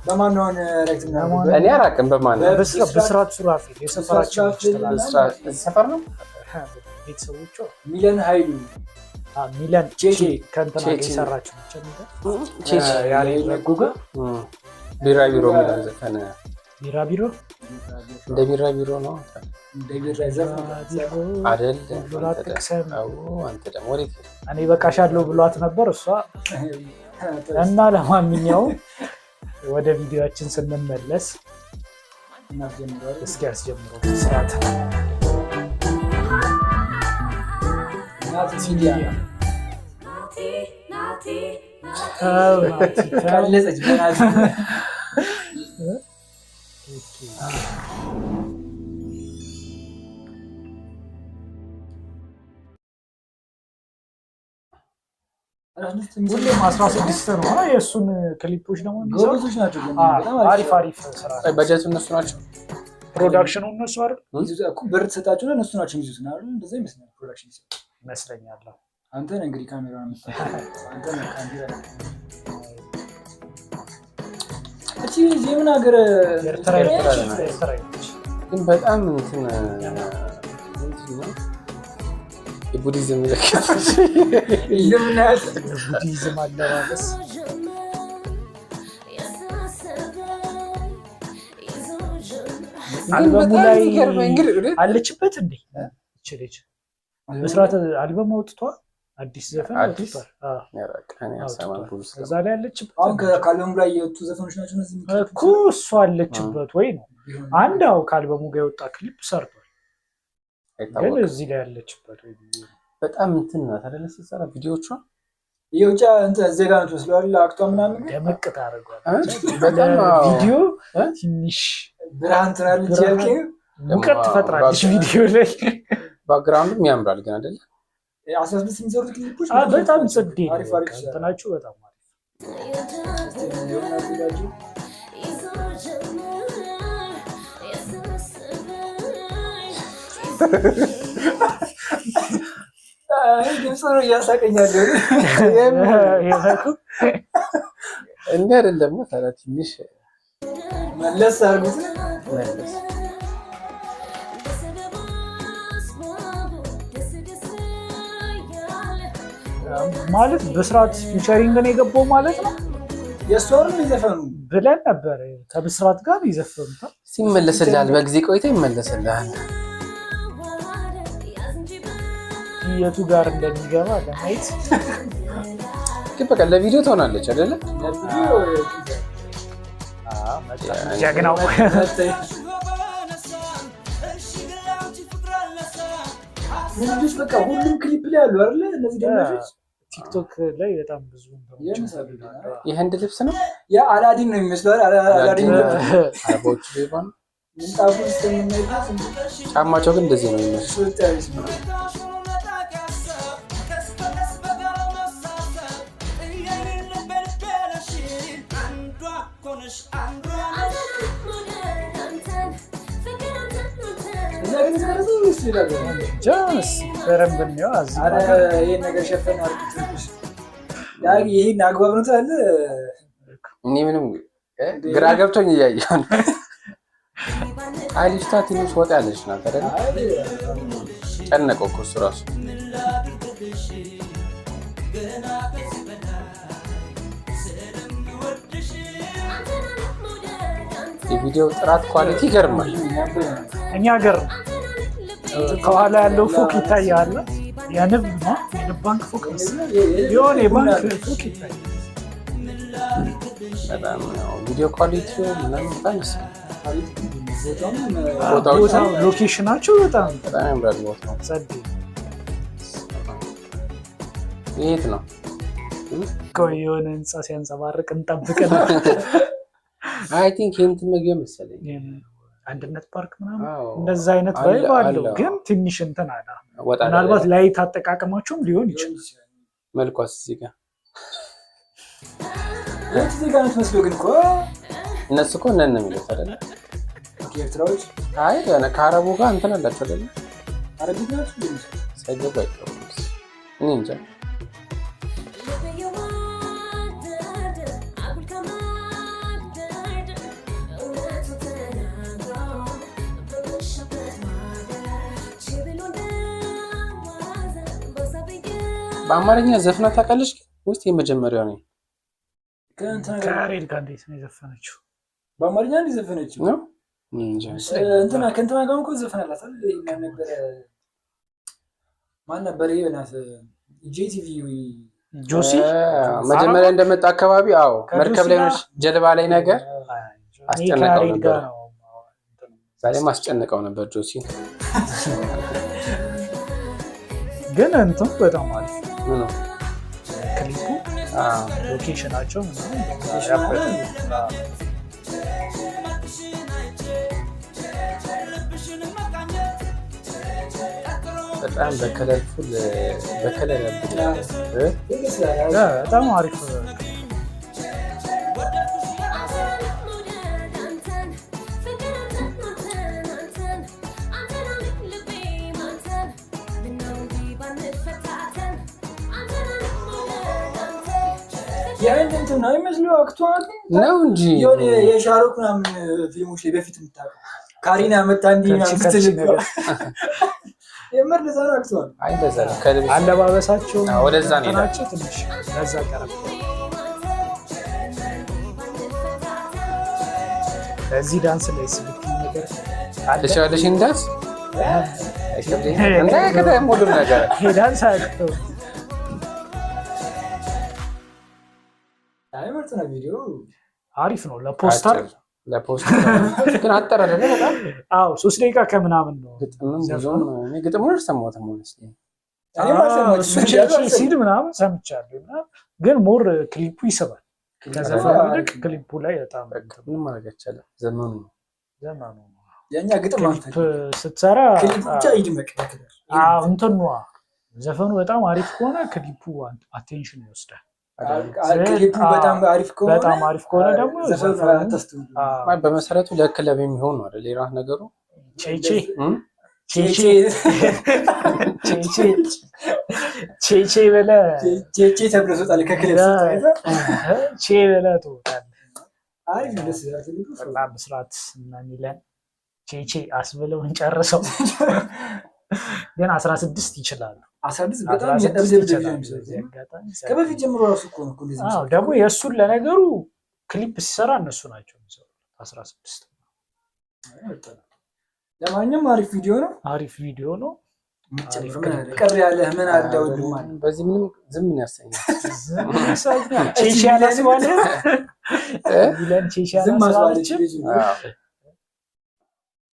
በማን ነው ዳይሬክት ነው? እኔ አላውቅም በማን ነው። በስራት ሱራፊል የሰፈራችን ሰፈር ነው ቤተሰቦቿ ሚለን ኃይሉ ሚለን ቼቼ ከእንትና የሰራችው ቼቼ ያለ ጉጋ ቢራቢሮ የሚለው ዘፈን ቢራቢሮ እንደ ቢራቢሮ ነው እንደ ቢራቢሮ አይደል? አንተ ደግሞ ወዴት እኔ በቃሻለሁ ብሏት ነበር እሷ እና ለማንኛውም ወደ ቪዲዮአችን ስንመለስ እስኪ አስጀምረው ስራት ካለጸች በናት ሁሌም 16 ነው የእሱን ክሊፖች ደግሞ ጎበዞች ናቸው። አሪፍ ስራ በጀቱ እነሱ ናቸው። ፕሮዳክሽኑ እነሱ አይደል እኮ ብር ተሰጣቸውና እነሱ ናቸው የሚይዙት አይደል? እንደዛ ይመስላል ፕሮዳክሽን ይመስለኛል። አንተ ነህ እንግዲህ ካሜራውን የምታውቀው አንተ ነህ ካሜራ እቺ የምን ሀገር ኤርትራ ግን በጣም እንትን የቡዲዝም ይለካል ይልምናስ ቡዲዝም አለባበስ አልበሙ ላይ አለችበት እንዴ? እቺ ልጅ መስራት አልበም አውጥቷል። አዲስ ዘፈን አውጥቷል። እዛ ላይ አለችበት። አሁን ከአልበሙ ላይ የወጡ ዘፈኖች ናቸው እነዚህ እኮ እሷ አለችበት ወይ ነው? አንድ ከአልበሙ ጋር የወጣ ክሊፕ ሰርቷል። ግን እዚህ ላይ ያለችበት ወይ በጣም እንትን ነው ታደለስ ሰራ ቪዲዮቿ የውጫ እንትን ዜጋ ነው ተስሏል። አክቷ ምናምን ደመቅ ታደርጓለች። በጣም ቪዲዮ ትንሽ ብርሃን ትራለች ያልከኝ ሙቀት ትፈጥራለች ቪዲዮ ላይ ባክግራውንዱም ያምራል ግን አይደል? 16 የሚሰሩት ክሊፖች በጣም ጽዴ እንትናችሁ በጣም አሪፍ ግብጽ ነው እያሳቀኛል። እንደ አይደለም ታዲያ ትንሽ መለስ አድርጉት ማለት በስራት ፊቸሪንግ ነው የገባው ማለት ነው። የሶርን ይዘፈኑ ብለን ነበር ከብስራት ጋር ይዘፈኑታ ሲመለስልሃል በጊዜ ቆይታ ይመለስልሃል። የቱ ጋር እንደሚገባ ለማየት ግን በቃ ለቪዲዮ ትሆናለች አይደለ? ጀግናው ልጆች በቃ ሁሉም ክሊፕ ላይ አሉ አይደለ? እነዚህ ደምሾች ቲክቶክ ላይ በጣም ብዙ የህንድ ልብስ ነው። ያ አላዲን ነው የሚመስለው። አላዲን አረቦች ቢሆን ምንጣፉ ስለምናይበት ጫማቸው ግን እንደዚህ ነው የሚመስለው። ጃስ በረንብ ነው አረ ይሄን ነገር ሸፈን አርኩት ዳጊ ይሄን አግባብ ነው ታለ እኔ ምንም ግራ ገብቶኝ እያየሁ ነው። አይልስታ ትንሽ ወጣ ያለች ናት አይደል? ጨነቀው እኮ እሱ ራሱ የቪዲዮ ጥራት ኳሊቲ ይገርማል። እኛ ሀገር ከኋላ ያለው ፎቅ ይታያል። የንብ ነው የባንክ ፎቅ የሆነ የባንክ ፎቅ ይታያል። በጣም ነው ቪዲዮ ኳሊቲ ምናምን በጣም ይስማል። ቦታው ሎኬሽናቸው በጣም ያምራል። ቦታው ጸድ የት ነው? የሆነ ህንፃ ሲያንጸባርቅ እንጠብቅና አይ ቲንክ እንትን መግቢያ መሰለኝ አንድነት ፓርክ ምናምን እንደዛ አይነት ቫይብ አለው። ግን ትንሽ እንትን አለ። ምናልባት ላይት አጠቃቀማቸውም ሊሆን ይችላል። መልኳስ እዚህ ጋር እዚህ ጋር ነው መስሎ ግን እኮ እነሱ እኮ ነን ነው የሚሉት አይደለ? ኤርትራዎች አይ ከአረቡ ጋር እንትን አላቸው አይደለ? አረቢት ናቸው ሳይገባ አይቀሩም። እኔ እንጃ በአማርኛ ዘፍና ታውቃለች ወይስ የመጀመሪያው ነው? ከያሬድ ጋር እንዴት ነው የዘፈነችው? በአማርኛ እንዴት ዘፈነችው ነው? እንትና ከእንትና ጋር እኮ ዘፈናላት አይደል? ነበረ ማን ነበር? ይሆናል ጄቲቪ ጆሲ መጀመሪያ እንደመጣ አካባቢ አዎ፣ መርከብ ላይ ነች ጀልባ ላይ ነገር አስጨነቀው ነበር። ዛሬም አስጨነቀው ነበር ጆሲ። ግን እንትን በጣም አሪፍ ምን ነው ክሊፑ ሎኬሽናቸው በጣም በከለርፉል በከለር በጣም አሪፍ የአይነት ነው የሚመስለው አክቷል ነው እንጂ የሆነ የሻሩክ ምናምን ፊልሞች ላይ በፊት የምታውቀው ካሪና መጣ እንዲህ ምናምን የምር ለዛ ነው አክቷል። አይ እንደዛ ነው ከልብስ አለባበሳቸው ወደዛ ነው ናቸው ትንሽ ለዛ ቀረብ ለዚህ ዳንስ ላይ ስልክ ነገር አለሽ እንዳስ እንደ ከደም ሁሉ ነገር ዳንስ አክቶ አይመርጥ ነው ቪዲዮ አሪፍ ነው ለፖስተር ግን አጠረ አይደለ በጣም አዎ 3 ደቂቃ ከምናምን ነው ግጥሙን ሰማሁትም መስለኝ ሲል ምናምን ሰምቻለሁ ግን ሞር ክሊፑ ይስባል ከዘፈኑ ይልቅ ክሊፑ ላይ በጣም ምንም ማድረግ አይቻልም ዘመኑ ነው የኛ ግጥም አንተ ስትሰራ ክሊፑ ብቻ ይድመቅ አዎ እንትኑ ዘፈኑ በጣም አሪፍ ከሆነ ክሊፑ አቴንሽን ይወስዳል ክሊፑ በጣም አሪፍ ከሆነ ደግሞ በመሰረቱ ለክለብ የሚሆን ነው አይደል? የራስ ነገሩ ቼቼ በለ ቼቼ ተብሎ ሰጣለ ከክለብ ቼ በለ ተውታል። አሪፍ ደስ ይላል። በጣም ብስራት እና ሚለን ቼቼ አስብለው እንጨርሰው ግን 16 ይችላሉ። 16 በጣም የደብደብ ከበፊት ጀምሮ ራሱ እኮ ነው እንደዚህ። አዎ ደግሞ የእሱን ለነገሩ ክሊፕ ሲሰራ እነሱ ናቸው የሚሰሩት 16 ለማንኛውም አሪፍ ቪዲዮ ነው። ቀር ያለ ምን አለ ወንድም አለ በዚህ ምንም ዝም ምን ያሰኛል? ቼቼ ያላስባለ ይለን ቼቼ ያላስባለች